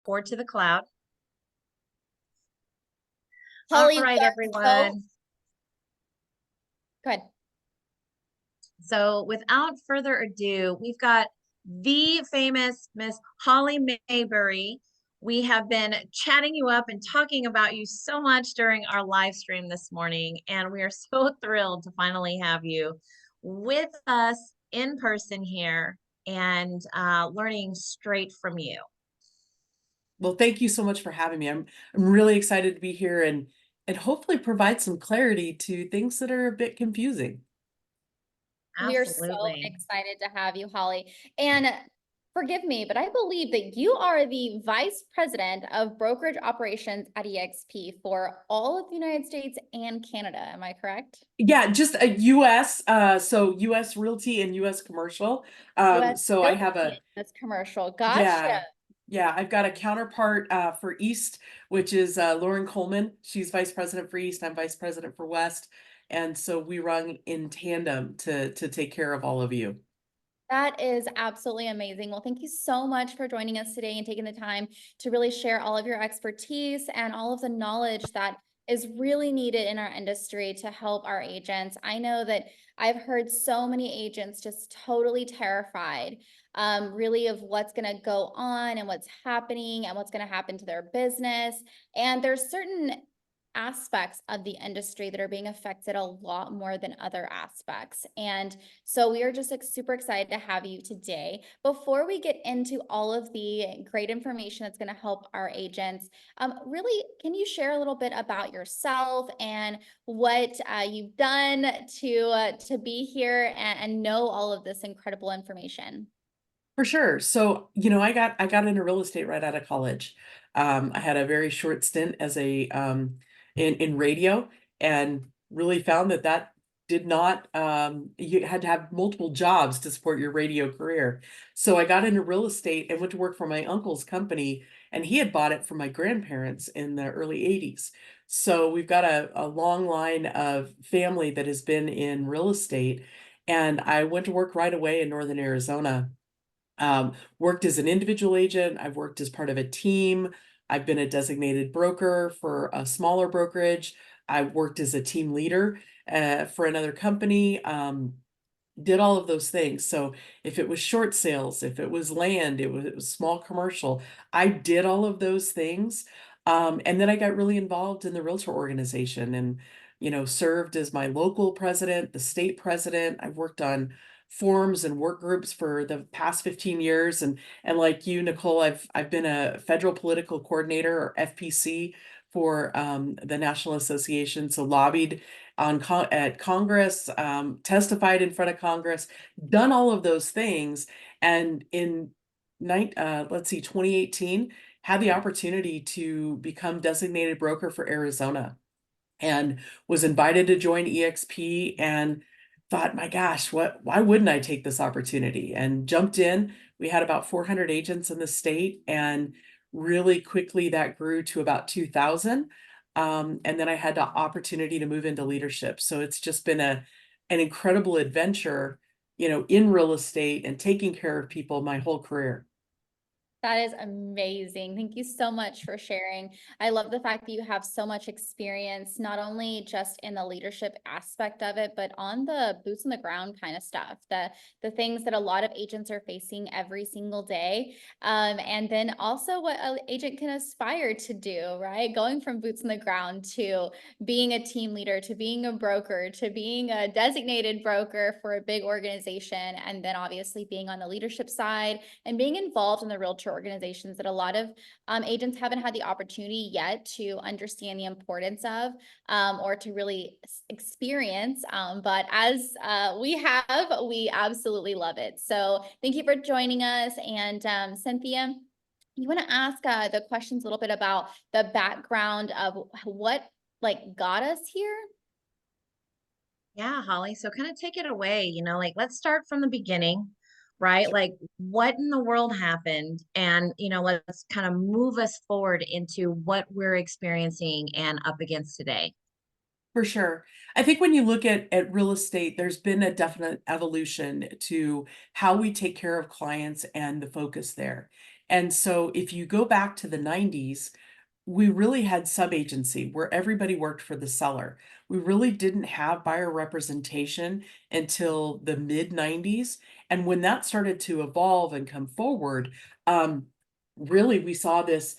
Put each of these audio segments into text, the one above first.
Forward to the cloud. All Holly, we right, are so everyone. good. So without further ado, we've got the famous Miss Holly Mabery. We have been chatting you up and talking about you so much during our live stream this morning, and we are so thrilled to finally have you with us in person here and learning straight from you. Well, thank you so much for having me. I'm really excited to be here and hopefully provide some clarity to things that are a bit confusing. We are so Absolutely. excited to have you, Holly. And forgive me, but I believe that you are the Vice President of Brokerage Operations at EXP for all of the United States and Canada. Am I correct? Yeah, just a US, so US Realty and US Commercial. US So I have Realty, a that's commercial. Gotcha. yeah, yeah, I've got a counterpart for East, which is Lauren Coleman. She's Vice President for East. I'm Vice President for West, and so we run in tandem to take care of all of you. That is absolutely amazing. Well, thank you so much for joining us today and taking the time to really share all of your expertise and all of the knowledge that is really needed in our industry to help our agents. I know that I've heard so many agents just totally terrified, really, of what's going to go on and what's happening and what's going to happen to their business. And there's certain aspects of the industry that are being affected a lot more than other aspects. And so we are just super excited to have you today. Before we get into all of the great information that's going to help our agents, really, can you share a little bit about yourself and what you've done to be here and know all of this incredible information? For sure. So, I got into real estate right out of college. I had a very short stint as a in radio, and really found that did not you had to have multiple jobs to support your radio career. So I got into real estate and went to work for my uncle's company, and he had bought it from my grandparents in the early 80s. So we've got a long line of family that has been in real estate, and I went to work right away in northern Arizona. Worked as an individual agent. I've worked as part of a team. I've been a designated broker for a smaller brokerage. I worked as a team leader for another company. Did all of those things. So if it was short sales, if it was land, it was small commercial. I did all of those things. And then I got really involved in the realtor organization and, served as my local president, the state president. I've worked on forums and work groups for the past 15 years. And like you, Nicole, I've been a federal political coordinator or FPC for the National Association. So lobbied at Congress, testified in front of Congress, done all of those things, and in 2018, had the opportunity to become designated broker for Arizona, and was invited to join EXP, and thought, my gosh, why wouldn't I take this opportunity? And jumped in. We had about 400 agents in the state, and really quickly that grew to about 2,000. And then I had the opportunity to move into leadership. So it's just been an incredible adventure, in real estate and taking care of people my whole career. That is amazing. Thank you so much for sharing. I love the fact that you have so much experience, not only just in the leadership aspect of it, but on the boots on the ground kind of stuff, the things that a lot of agents are facing every single day. And then also what an agent can aspire to do, right? Going from boots on the ground to being a team leader, to being a broker, to being a designated broker for a big organization, and then obviously being on the leadership side and being involved in the realtor organizations that a lot of agents haven't had the opportunity yet to understand the importance of, or to really experience. But as we have, we absolutely love it. So thank you for joining us. And Cynthia, you want to ask the questions a little bit about the background of what got us here? Yeah, Holly. So kind of take it away, like let's start from the beginning, right? Like what in the world happened? And, let's kind of move us forward into what we're experiencing and up against today. For sure. I think when you look at real estate, there's been a definite evolution to how we take care of clients and the focus there. And so if you go back to the 90s, we really had sub-agency where everybody worked for the seller. We really didn't have buyer representation until the mid 90s. And when that started to evolve and come forward, really we saw this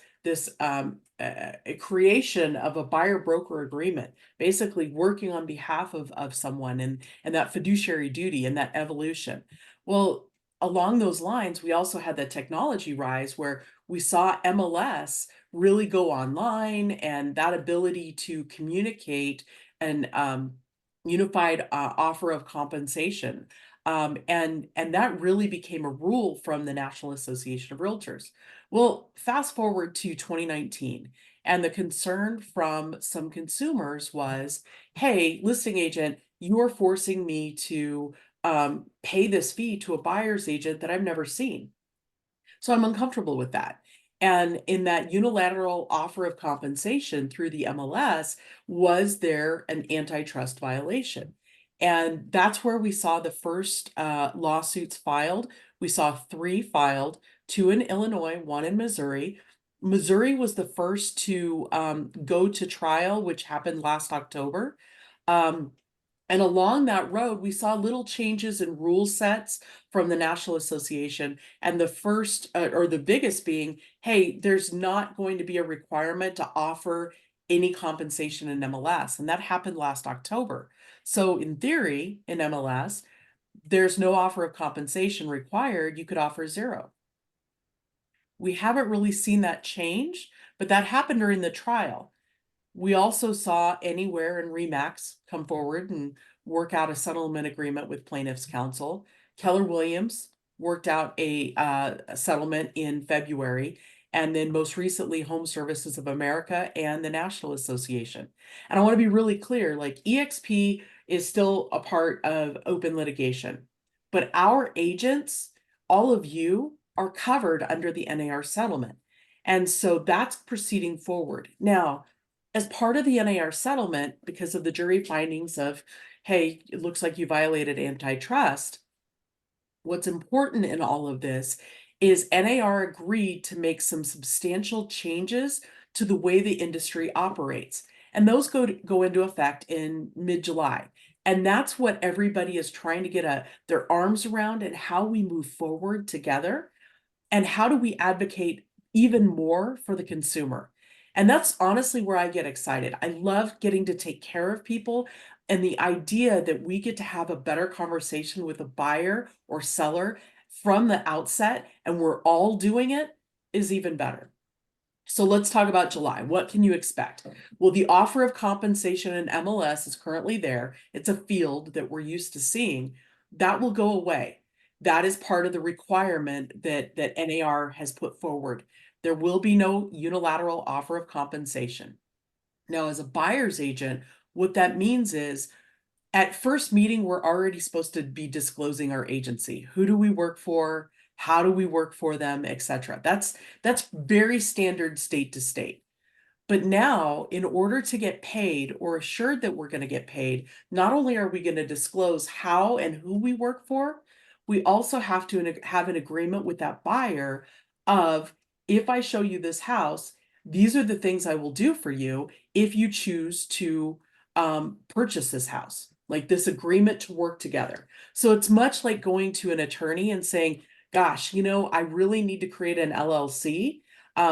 a creation of a buyer broker agreement, basically working on behalf of someone, and that fiduciary duty and that evolution. Well, along those lines, we also had the technology rise where we saw MLS really go online, and that ability to communicate an unified offer of compensation. And that really became a rule from the National Association of Realtors. Well, fast forward to 2019, and the concern from some consumers was, hey, listing agent, you are forcing me to pay this fee to a buyer's agent that I've never seen. So I'm uncomfortable with that. And in that unilateral offer of compensation through the MLS, was there an antitrust violation? And that's where we saw the first lawsuits filed. We saw 3 filed, 2 in Illinois, 1 in Missouri. Missouri was the first to go to trial, which happened last October. Um, and along that road, we saw little changes in rule sets from the National Association. And the first, or the biggest being, hey, there's not going to be a requirement to offer any compensation in MLS. And that happened last October. So in theory, in MLS, there's no offer of compensation required. You could offer 0. We haven't really seen that change, but that happened during the trial. We also saw Anywhere and Remax come forward and work out a settlement agreement with plaintiffs' counsel. Keller Williams worked out a settlement in February, and then most recently, Home Services of America and the National Association. And I want to be really clear, like EXP is still a part of open litigation, but our agents, all of you, are covered under the NAR settlement. And so that's proceeding forward. Now, as part of the NAR settlement, because of the jury findings of, hey, it looks like you violated antitrust, what's important in all of this is NAR agreed to make some substantial changes to the way the industry operates. And those go into effect in mid-July. And that's what everybody is trying to get their arms around, and how we move forward together. And how do we advocate even more for the consumer? And that's honestly where I get excited. I love getting to take care of people, and the idea that we get to have a better conversation with a buyer or seller from the outset, and we're all doing it, is even better. So let's talk about July. What can you expect? Well, the offer of compensation in MLS is currently there. It's a field that we're used to seeing. That will go away. That is part of the requirement that NAR has put forward. There will be no unilateral offer of compensation. Now, as a buyer's agent, what that means is at first meeting, we're already supposed to be disclosing our agency. Who do we work for? How do we work for them, etc. That's very standard state to state. But now, in order to get paid, or assured that we're going to get paid, not only are we going to disclose how and who we work for, we also have to have an agreement with that buyer of, if I show you this house, these are the things I will do for you if you choose to purchase this house. Like this agreement to work together. So it's much like going to an attorney and saying, gosh, I really need to create an LLC.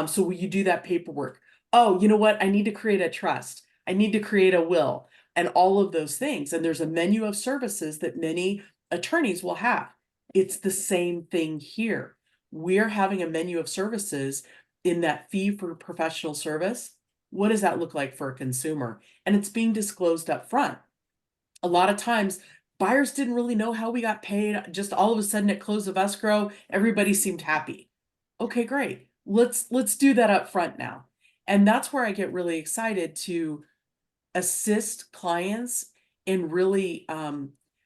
So will you do that paperwork? Oh, you know what? I need to create a trust. I need to create a will, and all of those things. And there's a menu of services that many attorneys will have. It's the same thing here. We're having a menu of services in that fee for professional service. What does that look like for a consumer? And it's being disclosed up front. A lot of times, buyers didn't really know how we got paid. Just all of a sudden at close of escrow, everybody seemed happy. Okay, great. Let's do that up front now. And that's where I get really excited to assist clients in really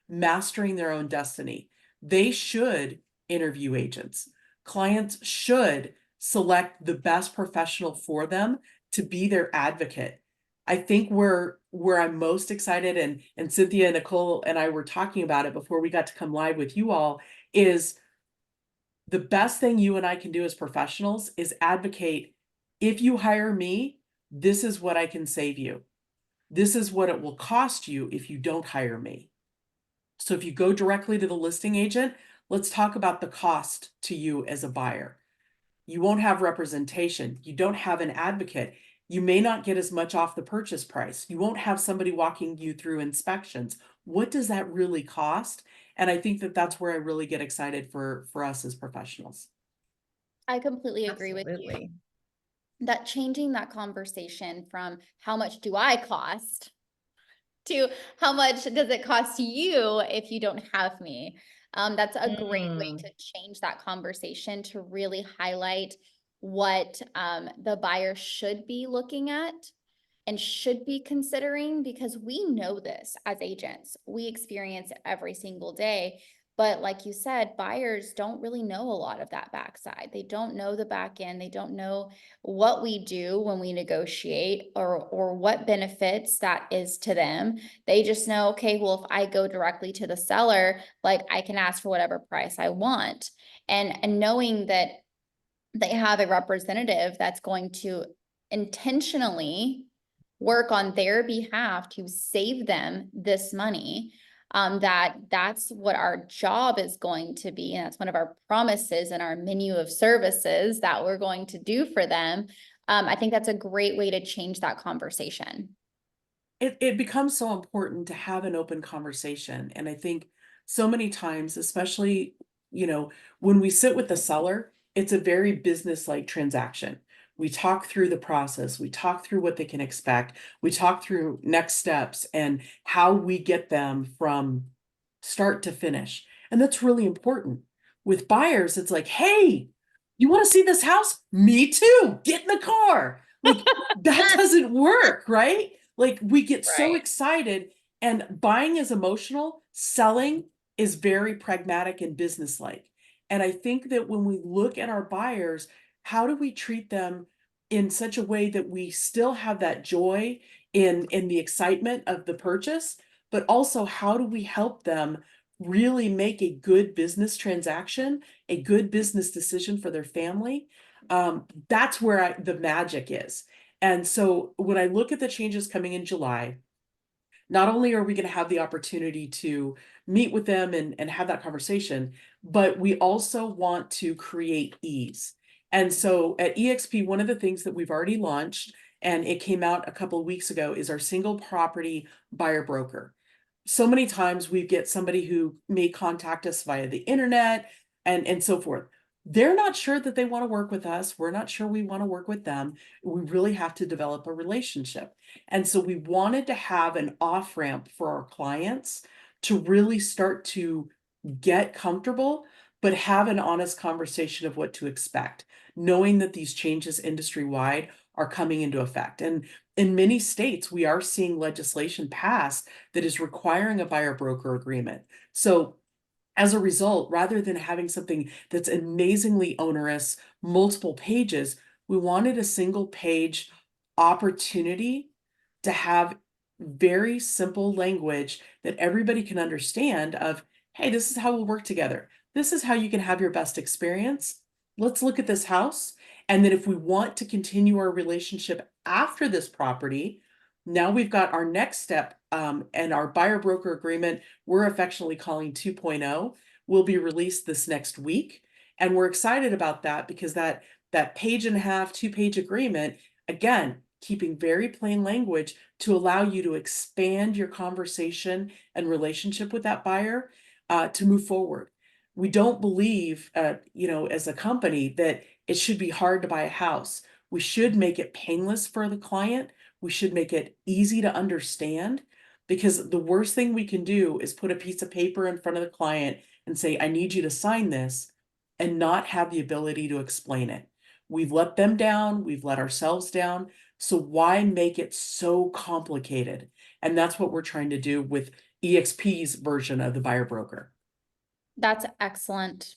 mastering their own destiny. They should interview agents. Clients should select the best professional for them to be their advocate. I think where I'm most excited, and Cynthia and Nicole and I were talking about it before we got to come live with you all, is the best thing you and I can do as professionals is advocate, if you hire me, this is what I can save you. This is what it will cost you if you don't hire me. So if you go directly to the listing agent, let's talk about the cost to you as a buyer. You won't have representation. You don't have an advocate. You may not get as much off the purchase price. You won't have somebody walking you through inspections. What does that really cost? And I think that that's where I really get excited for us as professionals. I completely agree with you. Absolutely. That changing that conversation from how much do I cost to how much does it cost you if you don't have me? That's a great way Mm. to change that conversation to really highlight what the buyer should be looking at and should be considering, because we know this as agents. We experience it every single day. But like you said, buyers don't really know a lot of that backside. They don't know the back end. They don't know what we do when we negotiate, or what benefits that is to them. They just know, okay, well, if I go directly to the seller, like I can ask for whatever price I want. And knowing that they have a representative that's going to intentionally work on their behalf to save them this money, that's what our job is going to be. And that's one of our promises in our menu of services that we're going to do for them. I think that's a great way to change that conversation. It becomes so important to have an open conversation. And I think so many times, especially, when we sit with the seller, it's a very business-like transaction. We talk through the process, we talk through what they can expect, we talk through next steps and how we get them from start to finish. And that's really important. With buyers, it's like, hey, you want to see this house? Me too. Get in the car. Like that doesn't work, right? Like we get so Right. excited, and buying is emotional, selling is very pragmatic and businesslike. And I think that when we look at our buyers, how do we treat them in such a way that we still have that joy in the excitement of the purchase, but also how do we help them really make a good business transaction, a good business decision for their family? That's where the magic is. And so when I look at the changes coming in July, not only are we going to have the opportunity to meet with them and have that conversation, but we also want to create ease. And so at EXP, one of the things that we've already launched, and it came out a couple of weeks ago, is our single property buyer broker. So many times we get somebody who may contact us via the internet and so forth. They're not sure that they want to work with us. We're not sure we want to work with them. We really have to develop a relationship. And so we wanted to have an off ramp for our clients to really start to get comfortable, but have an honest conversation of what to expect, knowing that these changes industry wide are coming into effect. And in many states, we are seeing legislation passed that is requiring a buyer broker agreement. So as a result, rather than having something that's amazingly onerous, multiple pages, we wanted a single page opportunity to have very simple language that everybody can understand of, hey, this is how we'll work together. This is how you can have your best experience. Let's look at this house. And then if we want to continue our relationship after this property, now we've got our next step, and our buyer broker agreement we're affectionately calling 2.0 will be released this next week. And we're excited about that because that page and a half, 2-page agreement, again, keeping very plain language to allow you to expand your conversation and relationship with that buyer, to move forward. We don't believe, as a company, that it should be hard to buy a house. We should make it painless for the client. We should make it easy to understand, because the worst thing we can do is put a piece of paper in front of the client and say, I need you to sign this, and not have the ability to explain it. We've let them down, we've let ourselves down. So why make it so complicated? And that's what we're trying to do with EXP's version of the buyer broker. That's excellent.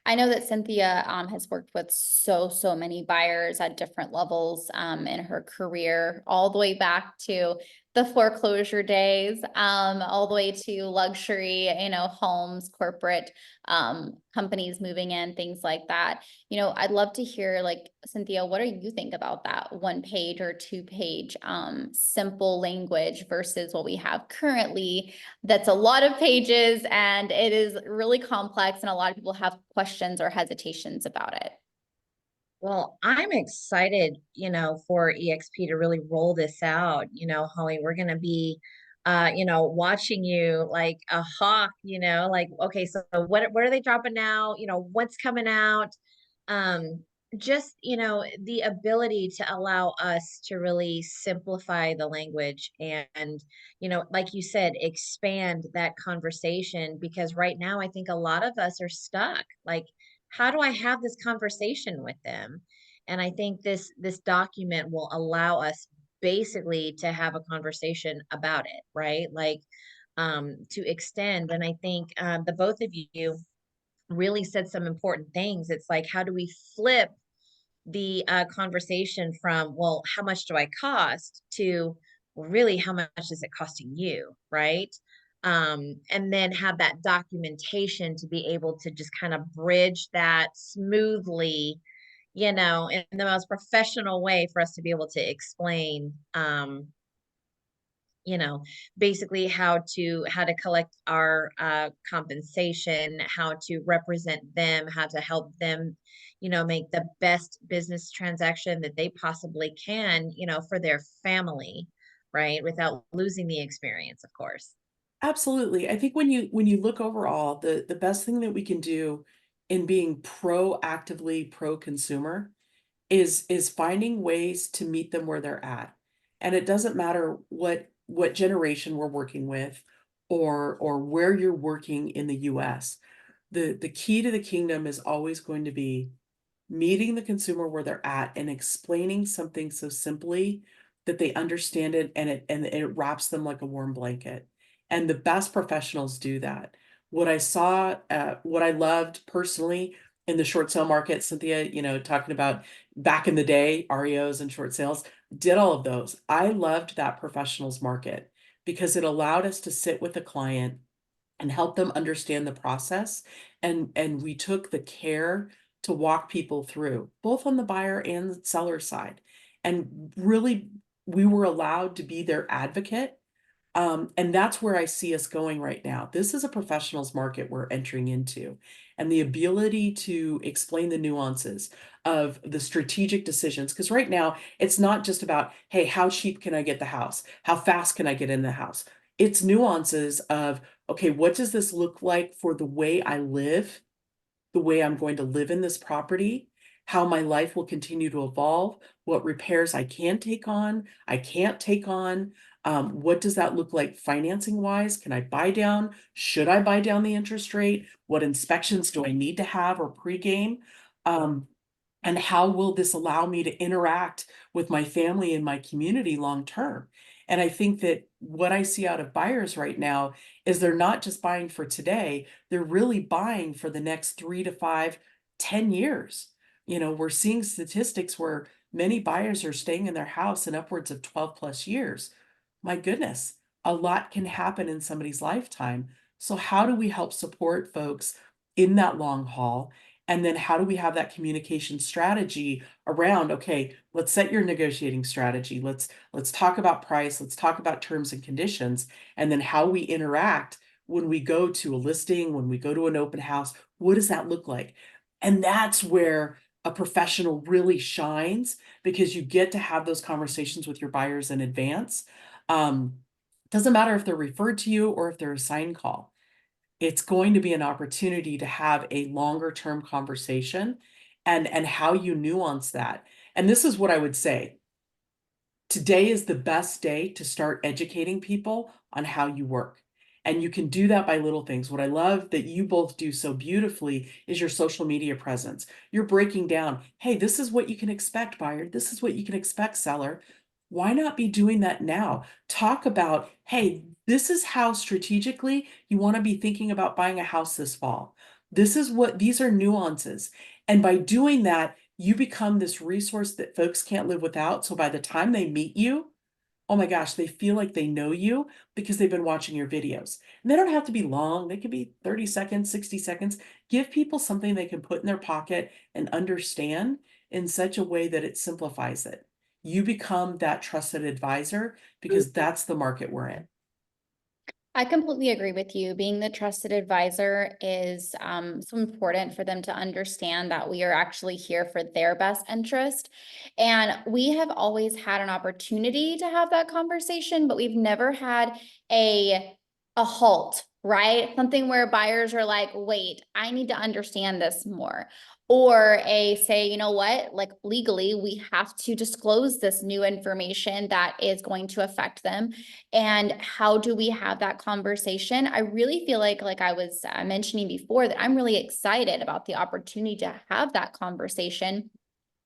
I know that Cynthia has worked with so many buyers at different levels in her career, all the way back to the foreclosure days, all the way to luxury, homes, corporate, companies moving in, things like that. I'd love to hear, like, Cynthia, what do you think about that 1 page or 2 page, simple language versus what we have currently? That's a lot of pages and it is really complex and a lot of people have questions or hesitations about it. Well, I'm excited, for EXP to really roll this out. Holly, we're going to be, watching you like a hawk, like, okay, so what are they dropping now? What's coming out? Um, just, the ability to allow us to really simplify the language and, like you said, expand that conversation because right now I think a lot of us are stuck. Like, how do I have this conversation with them? And I think this document will allow us basically to have a conversation about it, right? Like to extend. And I think the both of you really said some important things. It's like, how do we flip the conversation from, well, how much do I cost to well, really, how much is it costing you, right? And then have that documentation to be able to just kind of bridge that smoothly, in the most professional way for us to be able to explain, you know basically how to collect our compensation, how to represent them, how to help them make the best business transaction that they possibly can for their family, right, without losing the experience, of course. Absolutely. I think when you look overall, the best thing that we can do in being proactively pro-consumer is finding ways to meet them where they're at. And it doesn't matter what generation we're working with or where you're working in the US. The key to the kingdom is always going to be meeting the consumer where they're at and explaining something so simply that they understand it and it wraps them like a warm blanket. And the best professionals do that. What I loved personally in the short sale market, Cynthia, talking about back in the day, REOs and short sales, did all of those. I loved that professionals market because it allowed us to sit with a client and help them understand the process. And we took the care to walk people through, both on the buyer and seller side. And really, we were allowed to be their advocate. And that's where I see us going right now. This is a professionals market we're entering into, and the ability to explain the nuances of the strategic decisions. Because right now, it's not just about, hey, how cheap can I get the house? How fast can I get in the house? It's nuances of, okay, what does this look like for the way I live, the way I'm going to live in this property, how my life will continue to evolve, what repairs I can take on, I can't take on. What does that look like financing wise? Can I buy down? Should I buy down the interest rate? What inspections do I need to have or pregame? Um, and how will this allow me to interact with my family and my community long term? And I think that what I see out of buyers right now is they're not just buying for today, they're really buying for the next 3 to 5, 10 years. We're seeing statistics where many buyers are staying in their house in upwards of 12 plus years. My goodness, a lot can happen in somebody's lifetime. So how do we help support folks in that long haul? And then how do we have that communication strategy around, okay, let's set your negotiating strategy. Let's talk about price, let's talk about terms and conditions, and then how we interact when we go to a listing, when we go to an open house, what does that look like? And that's where a professional really shines because you get to have those conversations with your buyers in advance. Doesn't matter if they're referred to you or if they're a sign call, it's going to be an opportunity to have a longer term conversation and how you nuance that. And this is what I would say. Today is the best day to start educating people on how you work. And you can do that by little things. What I love that you both do so beautifully is your social media presence. You're breaking down, hey, this is what you can expect, buyer. This is what you can expect, seller. Why not be doing that now? Talk about, hey, this is how strategically you want to be thinking about buying a house this fall. These are nuances. And by doing that, you become this resource that folks can't live without. So by the time they meet you, oh my gosh, they feel like they know you because they've been watching your videos. And they don't have to be long. They could be 30 seconds, 60 seconds. Give people something they can put in their pocket and understand in such a way that it simplifies it. You become that trusted advisor because that's the market we're in. I completely agree with you. Being the trusted advisor is so important for them to understand that we are actually here for their best interest. And we have always had an opportunity to have that conversation, but we've never had a halt, right? Something where buyers are like, wait, I need to understand this more. Or a say, you know what, like legally, we have to disclose this new information that is going to affect them. And how do we have that conversation? I really feel like I was mentioning before, that I'm really excited about the opportunity to have that conversation,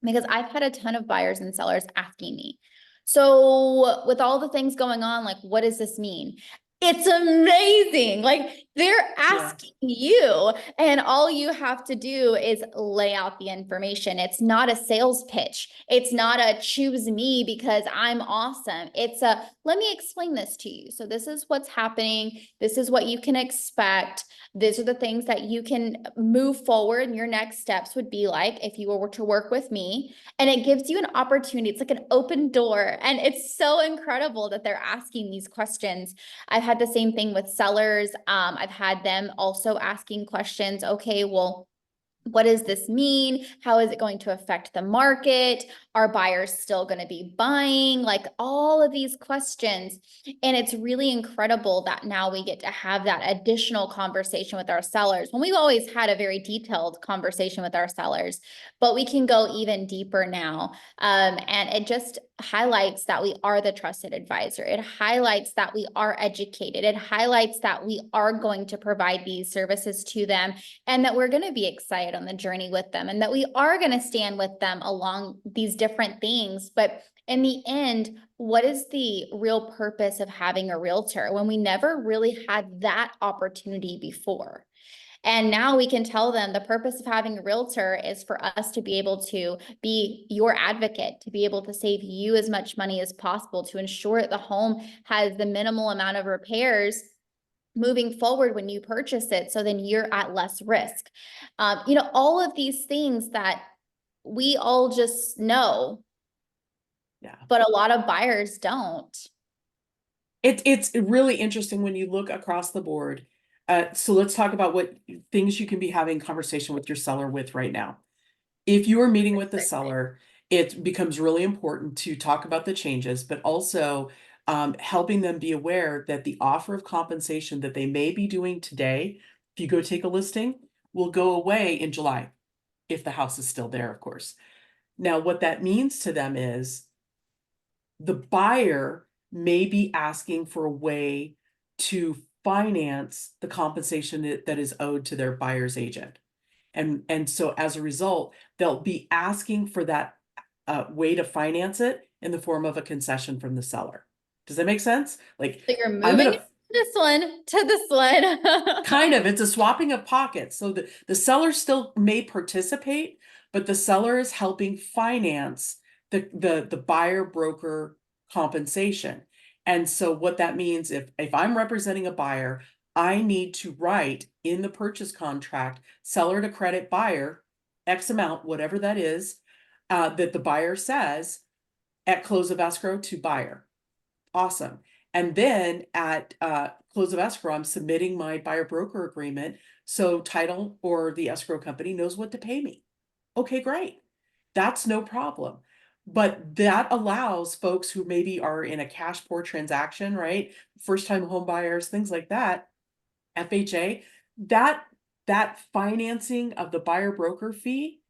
because I've had a ton of buyers and sellers asking me, so with all the things going on, like, what does this mean? It's amazing. Like, they're asking you, and all you have to do is lay out the information. It's not a sales pitch. It's not a choose me because I'm awesome. It's a, let me explain this to you. So this is what's happening. This is what you can expect. These are the things that you can move forward. And your next steps would be like, if you were to work with me, and it gives you an opportunity. It's like an open door. And it's so incredible that they're asking these questions. I've had the same thing with sellers. I've had them also asking questions. Okay, well, what does this mean? How is it going to affect the market? Are buyers still going to be buying? Like, all of these questions. And it's really incredible that now we get to have that additional conversation with our sellers, when we've always had a very detailed conversation with our sellers, but we can go even deeper now. And it just highlights that we are the trusted advisor. It highlights that we are educated. It highlights that we are going to provide these services to them, and that we're going to be excited on the journey with them, and that we are going to stand with them along these different things. But in the end, what is the real purpose of having a realtor when we never really had that opportunity before? And now we can tell them the purpose of having a realtor is for us to be able to be your advocate, to be able to save you as much money as possible, to ensure that the home has the minimal amount of repairs moving forward when you purchase it, so then you're at less risk. All of these things that we all just know, but a lot of buyers don't. It's really interesting when you look across the board. So let's talk about what things you can be having conversation with your seller with right now. If you are meeting with the seller, it becomes really important to talk about the changes, but also helping them be aware that the offer of compensation that they may be doing today, if you go take a listing, will go away in July, if the house is still there, of course. Now, what that means to them is the buyer may be asking for a way to finance the compensation that is owed to their buyer's agent. And so as a result, they'll be asking for that way to finance it in the form of a concession from the seller. Does that make sense? Like, So you're I'm moving gonna this one to this one. kind of, it's a swapping of pockets. So the seller still may participate, but the seller is helping finance the buyer broker compensation. And so what that means, if I'm representing a buyer, I need to write in the purchase contract, seller to credit buyer, X amount, whatever that is, that the buyer says at close of escrow to buyer. Awesome. And then at close of escrow, I'm submitting my buyer broker agreement, so title or the escrow company knows what to pay me. Okay, great. That's no problem. But that allows folks who maybe are in a cash poor transaction, right? First time home buyers, things like that, FHA, that financing of the buyer broker fee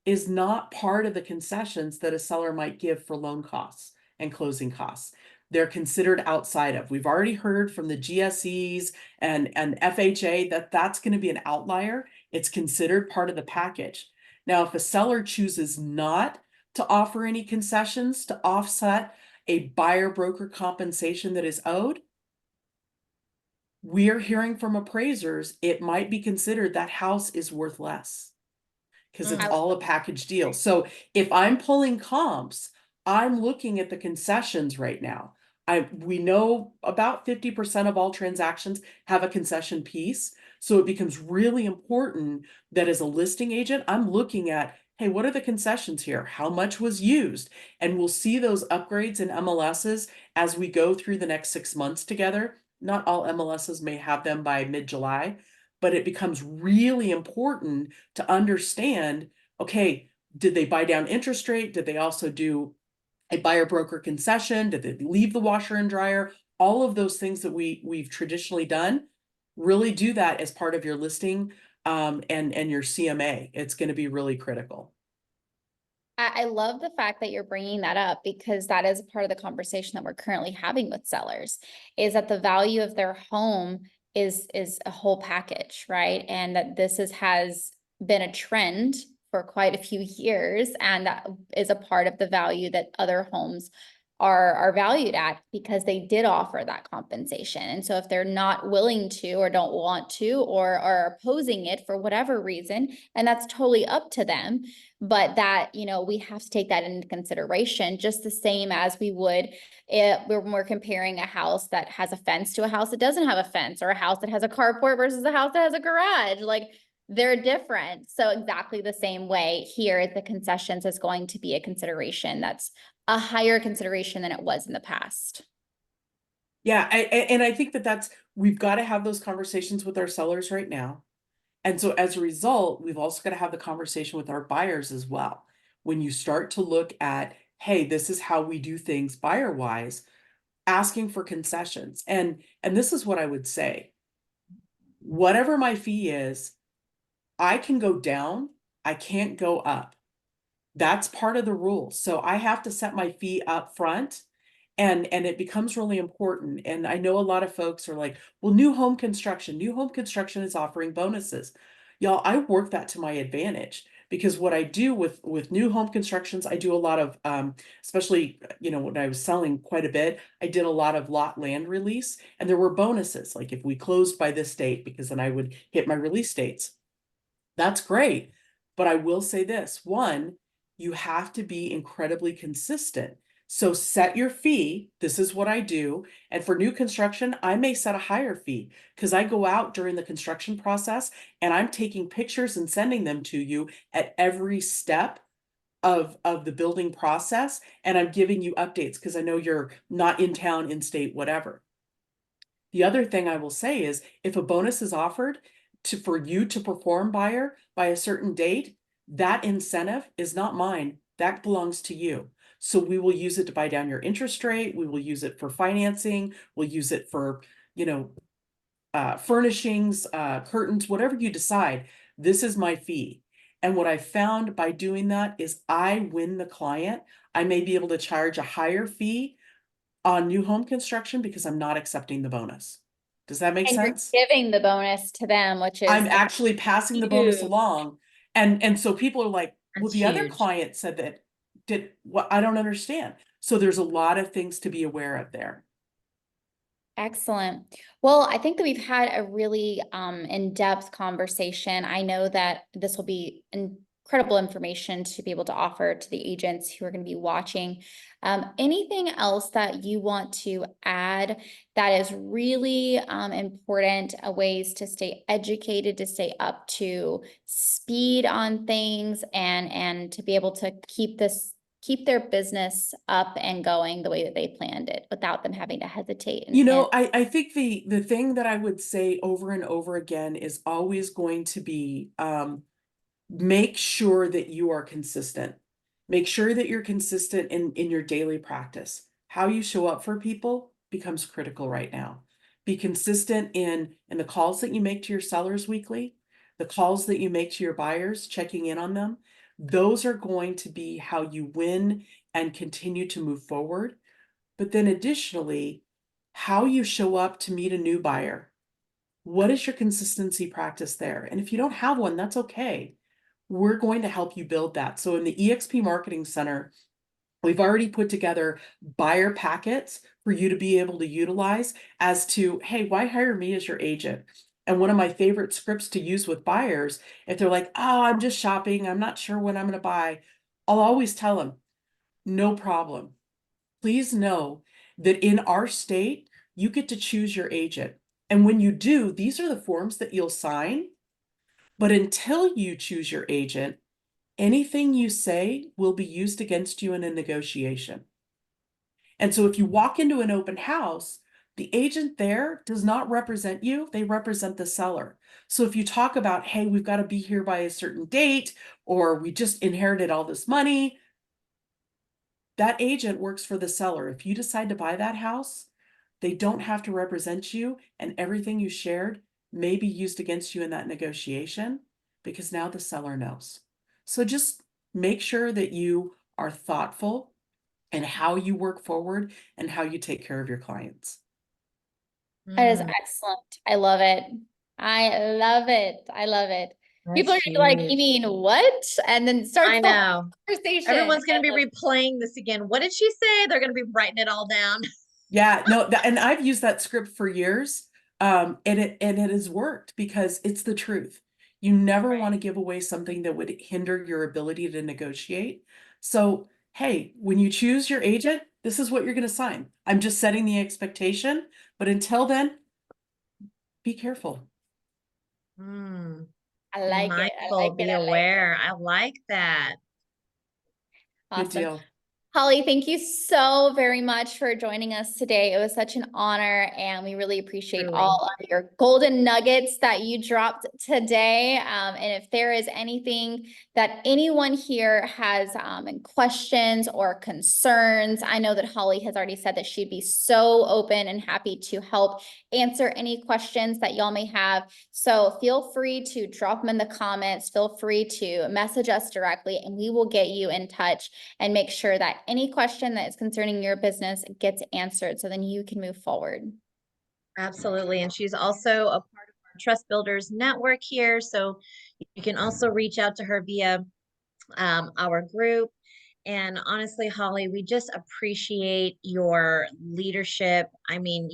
is not part of the concessions that a seller might give for loan costs and closing costs. They're considered outside of. We've already heard from the GSEs and FHA that that's going to be an outlier. It's considered part of the package. Now, if a seller chooses not to offer any concessions to offset a buyer broker compensation that is owed, we're hearing from appraisers, it might be considered that house is worth less because it's all a package deal. So if I'm pulling comps, I'm looking at the concessions right now. We know about 50% of all transactions have a concession piece. So it becomes really important that as a listing agent, I'm looking at, hey, what are the concessions here? How much was used? And we'll see those upgrades in MLSs as we go through the next 6 months together. Not all MLSs may have them by mid-July, but it becomes really important to understand, okay, did they buy down interest rate? Did they also do a buyer broker concession? Did they leave the washer and dryer? All of those things that we've traditionally done, really do that as part of your listing and your CMA. It's going to be really critical. I love the fact that you're bringing that up, because that is a part of the conversation that we're currently having with sellers, is that the value of their home is a whole package, right? And that has been a trend for quite a few years, and that is a part of the value that other homes are valued at, because they did offer that compensation. And so if they're not willing to, or don't want to, or are opposing it for whatever reason, and that's totally up to them, but that, we have to take that into consideration, just the same as we would when we're comparing a house that has a fence to a house that doesn't have a fence, or a house that has a carport versus a house that has a garage. Like, they're different. So exactly the same way here, the concessions is going to be a consideration that's a higher consideration than it was in the past. Yeah, and I think that we've got to have those conversations with our sellers right now. And so as a result, we've also got to have the conversation with our buyers as well. When you start to look at, hey, this is how we do things buyer wise, asking for concessions. And this is what I would say. Whatever my fee is, I can go down, I can't go up. That's part of the rule. So I have to set my fee up front, and it becomes really important. And I know a lot of folks are like, well, new home construction is offering bonuses. Y'all, I work that to my advantage, because what I do with new home constructions, I do a lot of especially, when I was selling quite a bit, I did a lot of lot land release, and there were bonuses, like if we closed by this date, because then I would hit my release dates. That's great. But I will say this, one, you have to be incredibly consistent. So set your fee. This is what I do. And for new construction, I may set a higher fee, because I go out during the construction process and I'm taking pictures and sending them to you at every step of the building process. And I'm giving you updates because I know you're not in town, in state, whatever. The other thing I will say is, if a bonus is offered for you to perform buyer by a certain date, that incentive is not mine. That belongs to you. So we will use it to buy down your interest rate. We will use it for financing. We'll use it for, furnishings, curtains, whatever you decide. This is my fee. And what I found by doing that is I win the client. I may be able to charge a higher fee on new home construction because I'm not accepting the bonus. Does that make And you're sense? giving the bonus to them, which I'm is actually passing the bonus huge. along. And so people are like, well, That's the other huge. client said that did what, I don't understand. So there's a lot of things to be aware of there. Excellent. Well, I think that we've had a really in-depth conversation. I know that this will be incredible information to be able to offer to the agents who are going to be watching. Anything else that you want to add that is really important, ways to stay educated, to stay up to speed on things, and to be able to keep their business up and going the way that they planned it without them having to hesitate and I think the thing that I would say over and over again is always going to be make sure that you are consistent. Make sure that you're consistent in your daily practice. How you show up for people becomes critical right now. Be consistent in the calls that you make to your sellers weekly, the calls that you make to your buyers, checking in on them. Those are going to be how you win and continue to move forward. But then additionally, how you show up to meet a new buyer. What is your consistency practice there? And if you don't have one, that's okay. We're going to help you build that. So in the EXP Marketing Center, we've already put together buyer packets for you to be able to utilize as to, hey, why hire me as your agent? And one of my favorite scripts to use with buyers, if they're like, oh, I'm just shopping, I'm not sure when I'm going to buy, I'll always tell them, no problem. Please know that in our state, you get to choose your agent. And when you do, these are the forms that you'll sign. But until you choose your agent, anything you say will be used against you in a negotiation. And so if you walk into an open house, the agent there does not represent you, they represent the seller. So if you talk about, hey, we've got to be here by a certain date, or we just inherited all this money, that agent works for the seller. If you decide to buy that house, they don't have to represent you, and everything you shared may be used against you in that negotiation because now the seller knows. So just make sure that you are thoughtful in how you work forward and how you take care of your clients. That is Mm, excellent. I love it. I love it. I love it. People are that's gonna be like, you huge. mean what? And then starts I the whole know. conversation. Everyone's going to be replaying this again. What did she say? They're going to be writing it all down. Yeah, no, and I've used that script for years, and it has worked because it's the truth. You never want to give away something that would hinder your ability to negotiate. So, hey, when you choose your agent, this is what you're going to sign. I'm just setting the expectation, but until then, be careful. Mm, I be like it. I mindful, like it. be I like it. aware. I like that. Good Awesome. deal. Holly, thank you so very much for joining us today. It was such an honor, and we really appreciate Truly. all of your golden nuggets that you dropped today. And if there is anything that anyone here has questions or concerns, I know that Holly has already said that she'd be so open and happy to help answer any questions that y'all may have. So feel free to drop them in the comments. Feel free to message us directly, and we will get you in touch and make sure that any question that is concerning your business gets answered so then you can move forward. Absolutely. And she's also a part of our Trust Builders Network here. So you can also reach out to her via our group. And honestly, Holly, we just appreciate your leadership. I mean,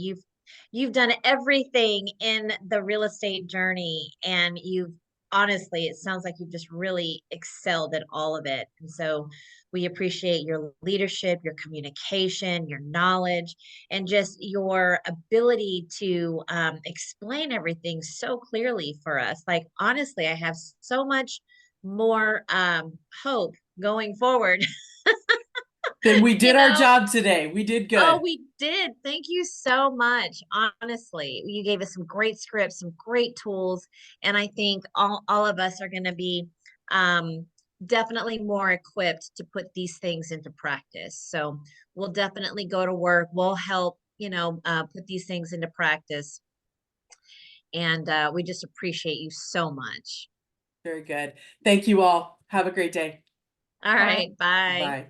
you've done everything in the real estate journey, and you've honestly, it sounds like you've just really excelled at all of it. And so we appreciate your leadership, your communication, your knowledge, and just your ability to explain everything so clearly for us. Like, honestly, I have so much more hope going forward. Then we You did our know, job today. We did oh, good. we did. Thank you so much. Honestly, you gave us some great scripts, some great tools, and I think all of us are going to be um, definitely more equipped to put these things into practice. So we'll definitely go to work. We'll help, put these things into practice, and we just appreciate you so much. Very good. Thank you all. Have a great day. All Bye. right, bye. Bye.